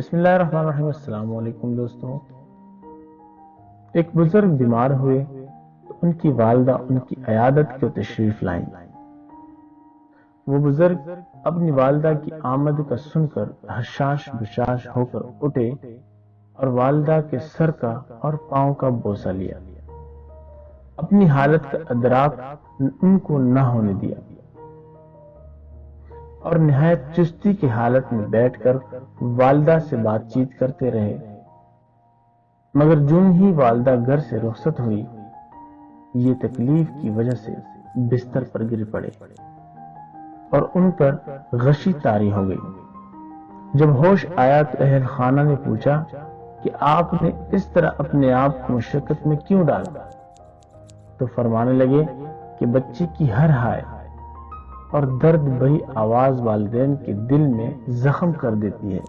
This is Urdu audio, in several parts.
بسم اللہ الرحمن الرحیم۔ السلام علیکم دوستوں۔ ایک بزرگ بیمار ہوئے تو ان کی والدہ ان کی عیادت کو تشریف لائیں۔ وہ بزرگ اپنی والدہ کی آمد کا سن کر حشاش بشاش ہو کر اٹھے اور والدہ کے سر کا اور پاؤں کا بوسہ لیا۔ اپنی حالت کا ادراک ان کو نہ ہونے دیا اور نہایت چستی کی حالت میں بیٹھ کر والدہ سے بات چیت کرتے رہے، مگر جون ہی والدہ گھر سے رخصت ہوئی، یہ تکلیف کی وجہ سے بستر پر گر پڑے اور ان پر غشی طاری ہو گئی۔ جب ہوش آیا تو اہل خانہ نے پوچھا کہ آپ نے اس طرح اپنے آپ کو مشقت میں کیوں ڈالا؟ تو فرمانے لگے کہ بچے کی ہر ہائے اور درد بھری آواز والدین کے دل میں زخم کر دیتی ہے،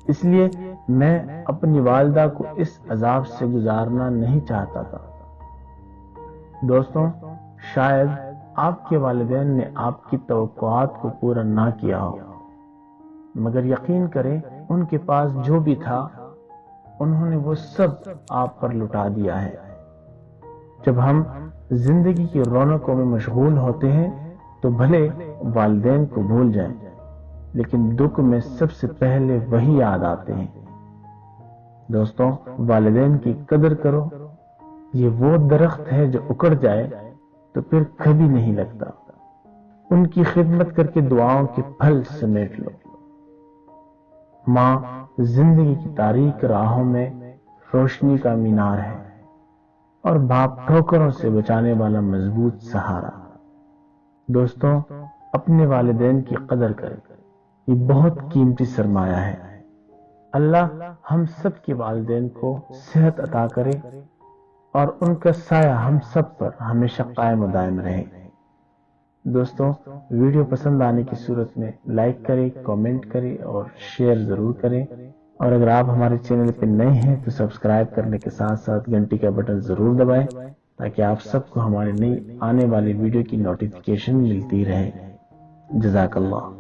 اس لیے میں اپنی والدہ کو اس عذاب سے گزارنا نہیں چاہتا تھا۔ دوستوں، شاید آپ کے والدین نے آپ کی توقعات کو پورا نہ کیا ہو، مگر یقین کریں ان کے پاس جو بھی تھا انہوں نے وہ سب آپ پر لٹا دیا ہے۔ جب ہم زندگی کی رونقوں میں مشغول ہوتے ہیں تو بھلے والدین کو بھول جائیں، لیکن دکھ میں سب سے پہلے وہی یاد آتے ہیں۔ دوستوں، والدین کی قدر کرو، یہ وہ درخت ہے جو اکڑ جائے تو پھر کبھی نہیں لگتا۔ ان کی خدمت کر کے دعاؤں کے پھل سمیٹ لو۔ ماں زندگی کی تاریک راہوں میں روشنی کا مینار ہے اور باپ ٹھوکروں سے بچانے والا مضبوط سہارا۔ دوستوں، اپنے والدین کی قدر کریں، یہ بہت قیمتی سرمایہ ہے۔ اللہ ہم سب کے والدین کو صحت عطا کرے اور ان کا سایہ ہم سب پر ہمیشہ قائم و دائم رہے۔ دوستوں، ویڈیو پسند آنے کی صورت میں لائک کریں، کامنٹ کریں اور شیئر ضرور کریں، اور اگر آپ ہمارے چینل پہ نئے ہیں تو سبسکرائب کرنے کے ساتھ ساتھ گھنٹی کا بٹن ضرور دبائیں تاکہ آپ سب کو ہمارے نئی آنے والی ویڈیو کی نوٹیفیکیشن ملتی رہے۔ جزاک اللہ۔